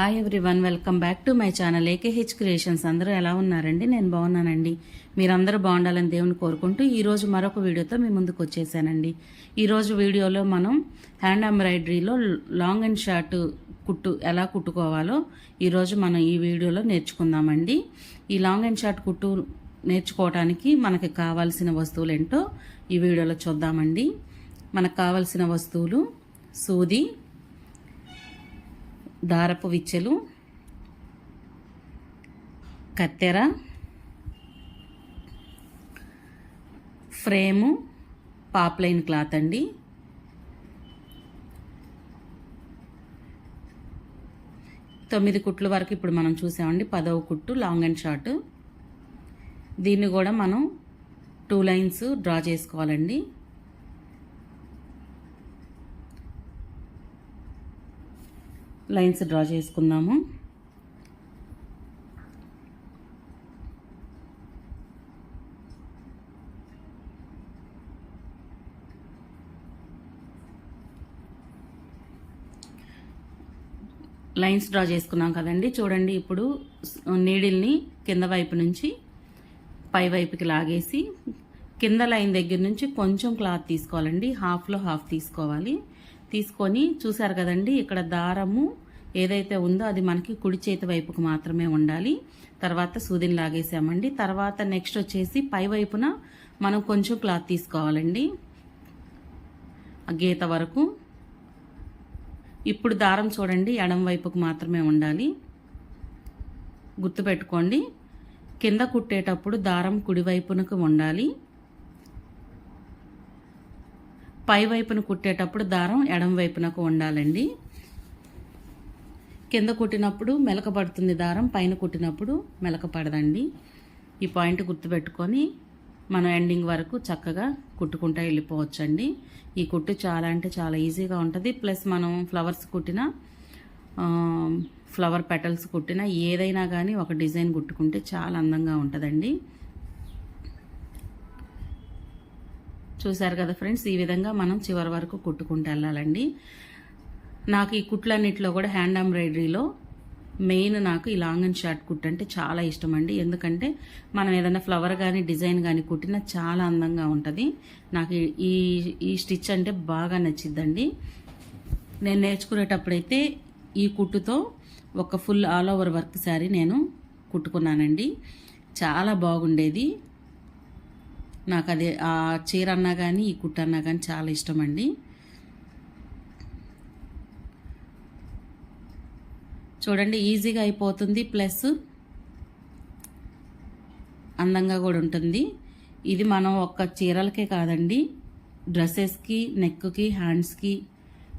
Hi everyone, welcome back to my channel AKH creations. అందరూ ఎలా ఉన్నారండి? నేను బాగున్నానండి. మీరందరూ బాగుండాలని దేవుని కోరుకుంటూ ఈరోజు మరొక వీడియోతో మీ ముందుకు వచ్చేసానండి. ఈరోజు వీడియోలో మనం హ్యాండ్ ఎంబ్రాయిడరీలో లాంగ్ అండ్ షార్ట్ కుట్టు ఎలా కుట్టుకోవాలో ఈరోజు మనం ఈ వీడియోలో నేర్చుకుందామండి. ఈ లాంగ్ అండ్ షార్ట్ కుట్టు నేర్చుకోవడానికి మనకి కావాల్సిన వస్తువులు ఏంటో ఈ వీడియోలో చూద్దామండి. మనకు కావాల్సిన వస్తువులు: సూది, దారపు విచ్చెలు, కత్తెర, ఫ్రేము, పాప్లైన్ క్లాత్ అండి. తొమ్మిది కుట్లు వరకు ఇప్పుడు మనం చూసామండి. 10వ కుట్టు లాంగ్ అండ్ షార్ట్. దీన్ని కూడా మనం 2 లైన్స్ డ్రా చేసుకోవాలండి. లైన్స్ డ్రా చేసుకుందాము. లైన్స్ డ్రా చేసుకున్నాం కదండి. చూడండి, ఇప్పుడు నీడిల్ని కింద వైపు నుంచి పై వైపుకి లాగేసి కింద లైన్ దగ్గర నుంచి కొంచెం క్లాత్ తీసుకోవాలండి. హాఫ్లో హాఫ్ తీసుకోవాలి. తీసుకొని చూసారు కదండి, ఇక్కడ దారము ఏదైతే ఉందో అది మనకి కుడి చేతి వైపుకు మాత్రమే ఉండాలి. తర్వాత సూదిని లాగేసామండి. తర్వాత నెక్స్ట్ వచ్చేసి పై వైపున మనం కొంచెం క్లాత్ తీసుకోవాలండి, ఆ గీత వరకు. ఇప్పుడు దారం చూడండి, ఎడమ వైపుకు మాత్రమే ఉండాలి. గుర్తుపెట్టుకోండి, కింద కుట్టేటప్పుడు దారం కుడి వైపునకు ఉండాలి. పై వైపున కుట్టేటప్పుడు దారం ఎడమ వైపునకు ఉండాలండి. కింద కుట్టినప్పుడు మెలక పడుతుంది దారం, పైన కుట్టినప్పుడు మెలక పడదండి. ఈ పాయింట్ గుర్తుపెట్టుకొని మనం ఎండింగ్ వరకు చక్కగా కుట్టుకుంటూ వెళ్ళిపోవచ్చండి. ఈ కుట్టు చాలా అంటే చాలా ఈజీగా ఉంటుంది. ప్లస్ మనం ఫ్లవర్స్ కుట్టిన, ఫ్లవర్ పెటల్స్ కుట్టిన, ఏదైనా కానీ ఒక డిజైన్ కుట్టుకుంటే చాలా అందంగా ఉంటుందండి. చూసారు కదా ఫ్రెండ్స్, ఈ విధంగా మనం చివరి వరకు కుట్టుకుంటూ వెళ్ళాలండి. నాకు ఈ కుట్లన్నిటిలో కూడా హ్యాండ్ ఎంబ్రాయిడరీలో మెయిన్ నాకు ఈ లాంగ్ అండ్ షార్ట్ కుట్టు అంటే చాలా ఇష్టం అండి. ఎందుకంటే మనం ఏదైనా ఫ్లవర్ కానీ డిజైన్ కానీ కుట్టినా చాలా అందంగా ఉంటుంది. నాకు ఈ స్టిచ్ అంటే బాగా నచ్చిద్దండి. నేను నేర్చుకునేటప్పుడైతే ఈ కుట్టుతో ఒక full all over work sari నేను కుట్టుకున్నానండి. చాలా బాగుండేది. నాకు అది ఆ చీర అన్నా కానీ ఈ కుట్టు అన్నా కానీ చాలా ఇష్టం అండి. చూడండి, ఈజీగా అయిపోతుంది, ప్లస్ అందంగా కూడా ఉంటుంది. ఇది మనం ఒక్క చీరలకే కాదండి, డ్రెస్సెస్కి, నెక్కి, హ్యాండ్స్కి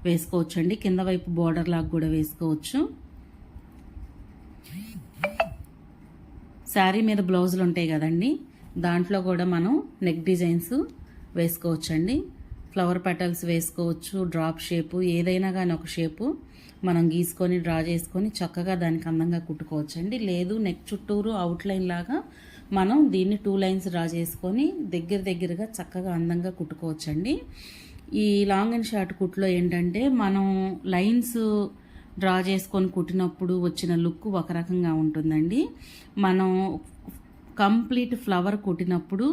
వేసుకోవచ్చు అండి. కింద వైపు బోర్డర్ లాగా కూడా వేసుకోవచ్చు. శారీ మీద బ్లౌజులు ఉంటాయి కదండి, దాంట్లో కూడా మనం నెక్ డిజైన్స్ వేసుకోవచ్చండి. ఫ్లవర్ పెటల్స్ వేసుకోవచ్చు, డ్రాప్ షేపు, ఏదైనా కానీ ఒక షేపు మనం గీసుకొని డ్రా చేసుకొని చక్కగా దానికి అందంగా కుట్టుకోవచ్చండి. లేదు నెక్ చుట్టూరు అవుట్లైన్ లాగా మనం దీన్ని 2 లైన్స్ డ్రా చేసుకొని దగ్గరగా చక్కగా అందంగా కుట్టుకోవచ్చండి. ఈ లాంగ్ అండ్ షార్ట్ కుట్లో ఏంటంటే మనం లైన్స్ డ్రా చేసుకొని కుట్టినప్పుడు వచ్చిన లుక్ ఒక రకంగా ఉంటుందండి. మనం కంప్లీట్ ఫ్లవర్ కుట్టినప్పుడు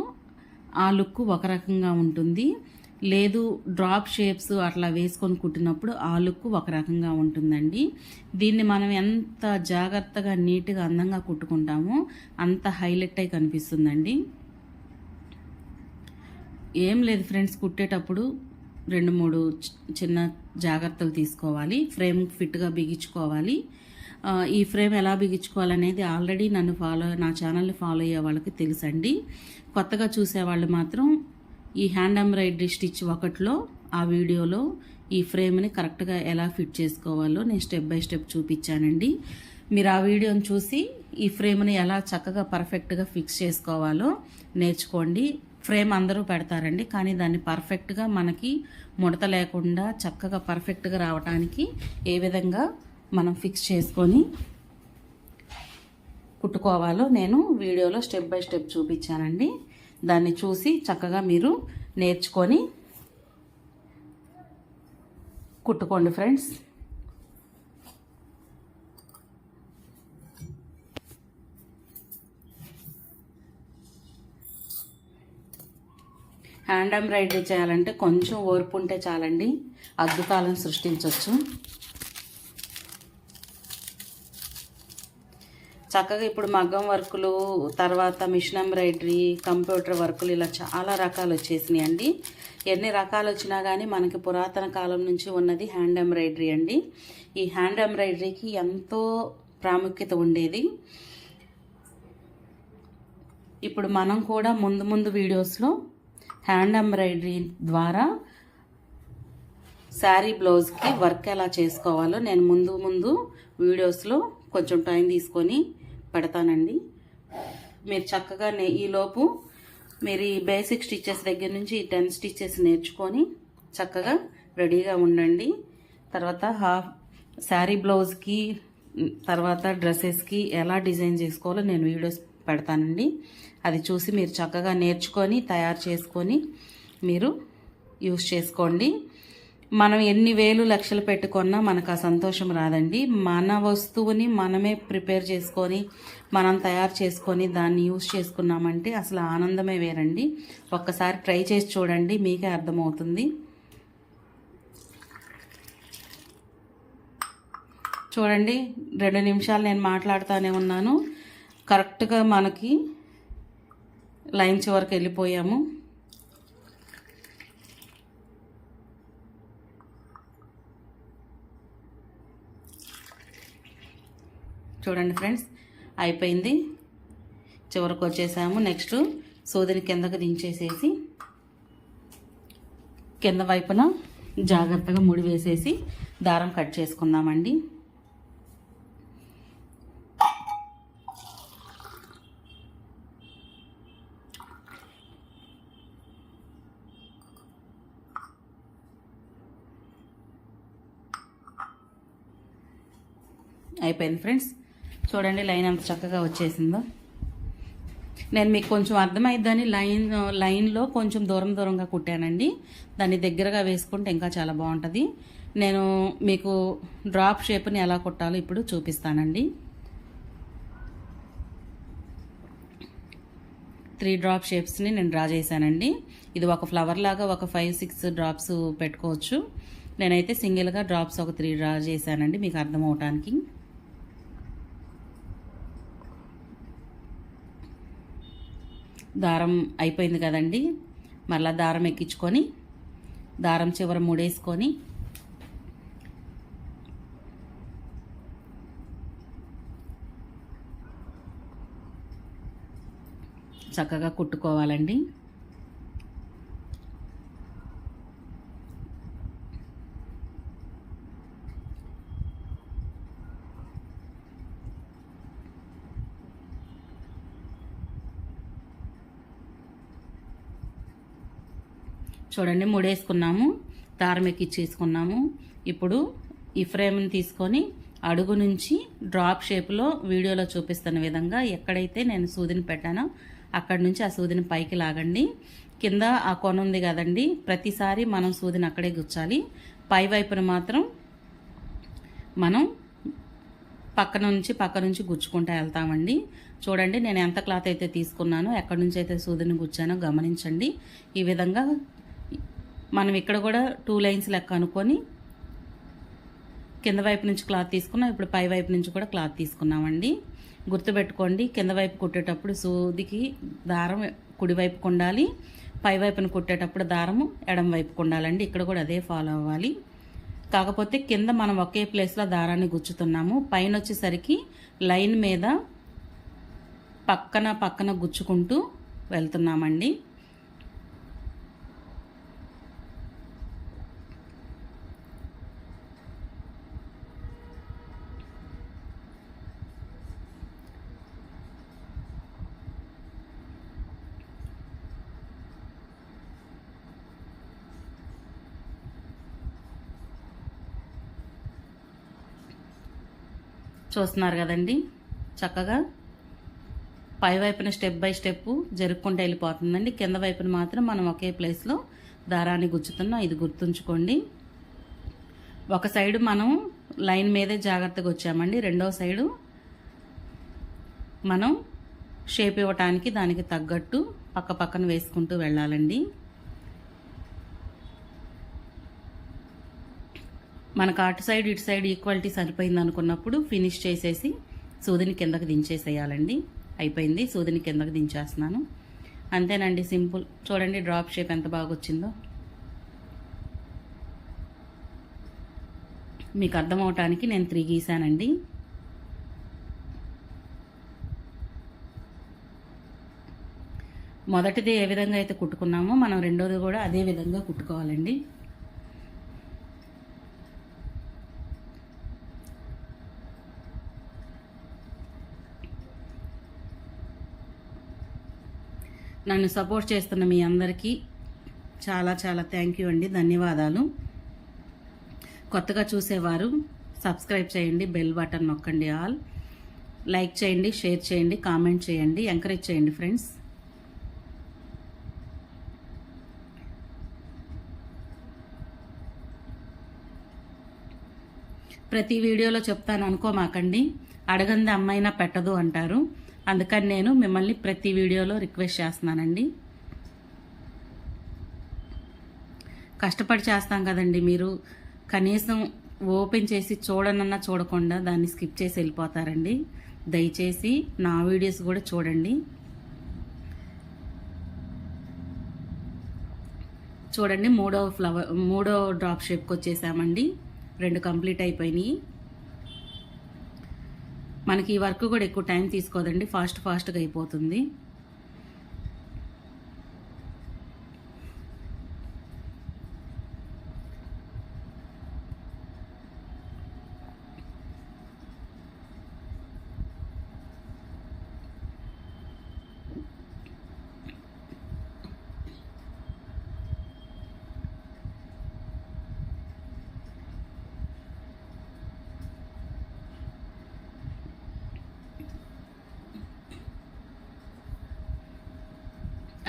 ఆ లుక్ ఒక రకంగా ఉంటుంది. లేదు డ్రాప్ షేప్స్ అట్లా వేసుకొని కుట్టినప్పుడు ఆ లుక్ ఒక రకంగా ఉంటుందండి. దీన్ని మనం ఎంత జాగ్రత్తగా నీట్గా అందంగా కుట్టుకుంటామో అంత హైలైట్ అయి కనిపిస్తుందండి. ఏం లేదు ఫ్రెండ్స్, కుట్టేటప్పుడు 2-3 చిన్న జాగ్రత్తలు తీసుకోవాలి. ఫ్రేమ్ ఫిట్గా బిగించుకోవాలి. ఈ ఫ్రేమ్ ఎలా బిగించుకోవాలనేది ఆల్రెడీ నా ఛానల్ని ఫాలో అయ్యే వాళ్ళకి తెలుసండి. కొత్తగా చూసేవాళ్ళు మాత్రం ఈ హ్యాండ్ ఎంబ్రాయిడరీ స్టిచ్ 1లో ఆ వీడియోలో ఈ ఫ్రేమ్ని కరెక్ట్గా ఎలా ఫిట్ చేసుకోవాలో నేను స్టెప్ బై స్టెప్ చూపించానండి. మీరు ఆ వీడియోని చూసి ఈ ఫ్రేమ్ని ఎలా చక్కగా పర్ఫెక్ట్గా ఫిక్స్ చేసుకోవాలో నేర్చుకోండి. ఫ్రేమ్ అందరూ పెడతారండి, కానీ దాన్ని పర్ఫెక్ట్గా మనకి ముడత లేకుండా చక్కగా పర్ఫెక్ట్గా రావడానికి ఏ విధంగా మనం ఫిక్స్ చేసుకొని కుట్టుకోవాలో నేను వీడియోలో స్టెప్ బై స్టెప్ చూపించానండి. దాన్ని చూసి చక్కగా మీరు నేర్చుకొని కుట్టుకోండి ఫ్రెండ్స్. హ్యాండ్ ఎంబ్రాయిడరీ చేయాలంటే కొంచెం ఓర్పు ఉంటే చాలండి, అద్భుతాలను సృష్టించవచ్చు. చక్కగా ఇప్పుడు మగ్గం వర్కులు, తర్వాత మిషన్ ఎంబ్రాయిడరీ, కంప్యూటర్ వర్కులు ఇలా చాలా రకాలు వచ్చేసినాయి అండి. ఎన్ని రకాలు వచ్చినా కానీ మనకి పురాతన కాలం నుంచి ఉన్నది హ్యాండ్ ఎంబ్రాయిడరీ అండి. ఈ హ్యాండ్ ఎంబ్రాయిడరీకి ఎంతో ప్రాముఖ్యత ఉండేది. ఇప్పుడు మనం కూడా ముందు ముందు వీడియోస్లో హ్యాండ్ ఎంబ్రాయిడరీ ద్వారా శారీ బ్లౌజ్కి వర్క్ ఎలా చేసుకోవాలో నేను ముందు వీడియోస్లో కొంచెం టైం తీసుకొని పెడతానండి. మీరు చక్కగా ఈలోపు మీరు ఈ బేసిక్ స్టిచ్చెస్ దగ్గర నుంచి ఈ 10 స్టిచ్చెస్ నేర్చుకొని చక్కగా రెడీగా ఉండండి. తర్వాత శారీ బ్లౌజ్కి, తర్వాత డ్రెస్సెస్కి ఎలా డిజైన్ చేసుకోవాలో నేను వీడియోస్ పెడతానండి. అది చూసి మీరు చక్కగా నేర్చుకొని తయారు చేసుకొని మీరు యూస్ చేసుకోండి. మనం ఎన్ని వేలు లక్షలు పెట్టుకున్నా మనకు ఆ సంతోషం రాదండి. మన వస్తువుని మనమే ప్రిపేర్ చేసుకొని మనం తయారు చేసుకొని దాన్ని యూస్ చేసుకున్నామంటే అసలు ఆనందమే వేరండి. ఒక్కసారి ట్రై చేసి చూడండి, మీకే అర్థమవుతుంది. చూడండి 2 నిమిషాలు నేను మాట్లాడుతూనే ఉన్నాను. కరెక్ట్గా మనకి లైన్ చివరికి వెళ్ళిపోయాము. చూడండి ఫ్రెండ్స్, అయిపోయింది, చివరికి వచ్చేసాము. నెక్స్ట్ సూదిని కిందకు దించేసేసి కింద వైపున జాగ్రత్తగా ముడి వేసేసి దారం కట్ చేసుకుందామండి. అయిపోయింది ఫ్రెండ్స్, చూడండి లైన్ ఎంత చక్కగా వచ్చేసిందో. నేను మీకు కొంచెం అర్థమైద్దని లైన్లో కొంచెం దూరంగా కుట్టానండి. దాన్ని దగ్గరగా వేసుకుంటే ఇంకా చాలా బాగుంటుంది. నేను మీకు డ్రాప్ షేప్ని ఎలా కుట్టాలో ఇప్పుడు చూపిస్తానండి. 3 డ్రాప్ షేప్స్ని నేను డ్రా చేశానండి. ఇది ఒక ఫ్లవర్ లాగా ఒక 5-6 డ్రాప్స్ పెట్టుకోవచ్చు. నేనైతే సింగిల్గా డ్రాప్స్ ఒక 3 డ్రా చేశానండి మీకు అర్థం అవటానికి. దారం అయిపోయింది కదండి, మళ్ళీ దారం ఎక్కించుకొని దారం చివర ముడేసుకొని చక్కగా కుట్టుకోవాలండి. చూడండి ముడేసుకున్నాము, దారం ఎక్కించేసుకున్నాము. ఇప్పుడు ఈ ఫ్రేమ్ని తీసుకొని అడుగు నుంచి డ్రాప్ షేప్లో వీడియోలో చూపిస్తున్న విధంగా ఎక్కడైతే నేను సూదిని పెట్టానో అక్కడి నుంచి ఆ సూదిని పైకి లాగండి. కింద ఆ కొన ఉంది కదండి, ప్రతిసారి మనం సూదిని అక్కడే గుచ్చాలి. పై వైపున మాత్రం మనం పక్క నుంచి గుచ్చుకుంటూ వెళ్తామండి. చూడండి నేను ఎంత క్లాత్ అయితే తీసుకున్నానో, ఎక్కడి నుంచి అయితే సూదిని గుచ్చానో గమనించండి. ఈ విధంగా మనం ఇక్కడ కూడా 2 లైన్స్ లెక్క అనుకొని కింద వైపు నుంచి క్లాత్ తీసుకున్నాం. ఇప్పుడు పై వైపు నుంచి కూడా క్లాత్ తీసుకున్నామండి. గుర్తుపెట్టుకోండి, కింద వైపు కుట్టేటప్పుడు సూదికి దారం కుడివైపుకు ఉండాలి, పై వైపున కుట్టేటప్పుడు దారము ఎడం వైపుకు ఉండాలండి. ఇక్కడ కూడా అదే ఫాలో అవ్వాలి. కాకపోతే కింద మనం ఒకే ప్లేస్లో దారాన్ని గుచ్చుతున్నాము, పైన వచ్చేసరికి లైన్ మీద పక్కన గుచ్చుకుంటూ వెళ్తున్నామండి. చూస్తున్నారు కదండి, చక్కగా పై వైపున స్టెప్ బై స్టెప్ జరుపుకుంటూ వెళ్ళిపోతుందండి. కింద వైపున మాత్రం మనం ఒకే ప్లేస్లో దారాన్ని గుచ్చుతున్నాం, ఇది గుర్తుంచుకోండి. ఒక సైడు మనం లైన్ మీదే జాగ్రత్తగా వచ్చామండి, రెండో సైడు మనం షేప్ ఇవ్వటానికి దానికి తగ్గట్టు పక్కన వేసుకుంటూ వెళ్ళాలండి. మనకు అటు సైడ్ ఇటు సైడ్ ఈక్వాలిటీ సరిపోయింది అనుకున్నప్పుడు ఫినిష్ చేసేసి సూదిని కిందకి దించేసేయాలండి. అయిపోయింది, సూదిని కిందకి దించేస్తున్నాను. అంతేనండి, సింపుల్. చూడండి డ్రాప్ షేప్ ఎంత బాగా వచ్చిందో. మీకు అర్థం అవటానికి నేను 3 గీసానండి. మొదటిది ఏ విధంగా అయితే కుట్టుకున్నామో మనం రెండోది కూడా అదే విధంగా కుట్టుకోవాలండి. నన్ను సపోర్ట్ చేస్తున్న మీ అందరికీ చాలా చాలా థ్యాంక్ యూ అండి, ధన్యవాదాలు. కొత్తగా చూసేవారు సబ్స్క్రైబ్ చేయండి, బెల్ బటన్ నొక్కండి, ఆల్ లైక్ చేయండి, షేర్ చేయండి, కామెంట్ చేయండి, ఎంకరేజ్ చేయండి ఫ్రెండ్స్. ప్రతి వీడియోలో చెప్తాను అనుకోమాకండి, అడగంది అమ్మైనా పెట్టదు అంటారు. అందుకని నేను మిమ్మల్ని ప్రతి వీడియోలో రిక్వెస్ట్ చేస్తున్నానండి. కష్టపడి చేస్తాం కదండి, మీరు కనీసం ఓపెన్ చేసి చూడనన్నా చూడకుండా దాన్ని స్కిప్ చేసి వెళ్ళిపోతారండి. దయచేసి నా వీడియోస్ కూడా చూడండి. చూడండి మూడో డ్రాప్ షేప్కి వచ్చేసామండి. 2 కంప్లీట్ అయిపోయినాయి. మనకి ఈ వర్క్ కూడా ఎక్కువ టైం తీసుకోదండి, ఫాస్ట్గా అయిపోతుంది.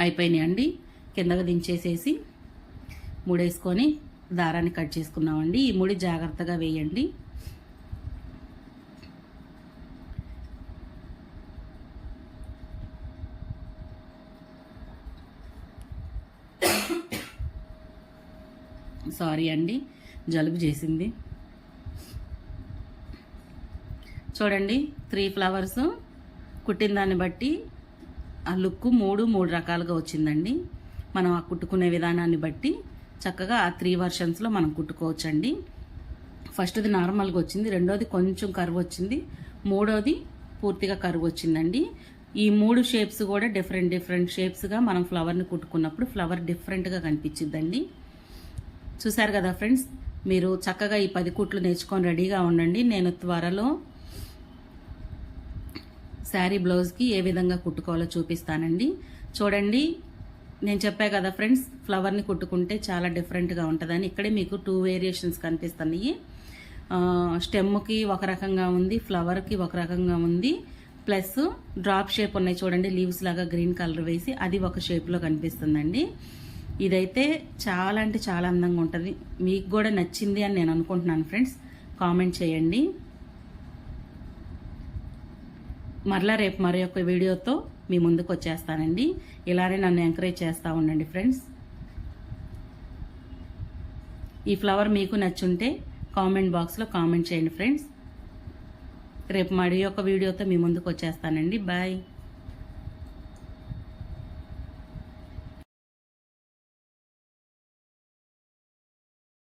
అయిపోయినాయండి. కిందగా దించేసేసి ముడేసుకొని దారాన్ని కట్ చేసుకున్నామండి. ఈ ముడి జాగ్రత్తగా వేయండి. సారీ అండి, జలుబు చేసింది. చూడండి 3 ఫ్లవర్స్ కుట్టిన దాన్ని బట్టి ఆ లుక్ 3 రకాలుగా వచ్చిందండి. మనం ఆ కుట్టుకునే విధానాన్ని బట్టి చక్కగా ఆ 3 వర్షన్స్లో మనం కుట్టుకోవచ్చండి. ఫస్ట్ది నార్మల్గా వచ్చింది, రెండోది కొంచెం కర్వ్ వచ్చింది, మూడోది పూర్తిగా కర్వ్ వచ్చిందండి. ఈ 3 షేప్స్ కూడా డిఫరెంట్ షేప్స్గా మనం ఫ్లవర్ని కుట్టుకున్నప్పుడు ఫ్లవర్ డిఫరెంట్గా కనిపించిద్దండి. చూసారు కదా ఫ్రెండ్స్, మీరు చక్కగా ఈ 10 కుట్లు నేర్చుకొని రెడీగా ఉండండి. నేను త్వరలో శారీ బ్లౌజ్కి ఏ విధంగా కుట్టుకోవాలో చూపిస్తానండి. చూడండి, నేను చెప్పా కదా ఫ్రెండ్స్, ఫ్లవర్ని కుట్టుకుంటే చాలా డిఫరెంట్గా ఉంటుందని. ఇక్కడే మీకు 2 వేరియేషన్స్ కనిపిస్తున్నాయి. స్టెమ్కి ఒక రకంగా ఉంది, ఫ్లవర్కి ఒక రకంగా ఉంది, ప్లస్ డ్రాప్ షేప్ ఉన్నాయి చూడండి, లీవ్స్ లాగా గ్రీన్ కలర్ వేసి అది ఒక షేప్లో కనిపిస్తుందండి. ఇదైతే చాలా అంటే చాలా అందంగా ఉంటుంది. మీకు కూడా నచ్చింది అని నేను అనుకుంటున్నాను ఫ్రెండ్స్. కామెంట్ చేయండి. మరలా రేపు మరొక వీడియోతో మీ ముందుకు వచ్చేస్తానండి. ఇలానే నన్ను ఎంకరేజ్ చేస్తూ ఉండండి ఫ్రెండ్స్. ఈ ఫ్లవర్ మీకు నచ్చుంటే కామెంట్ బాక్స్లో కామెంట్ చేయండి ఫ్రెండ్స్. రేపు మరొక వీడియోతో మీ ముందుకు వచ్చేస్తానండి. బాయ్.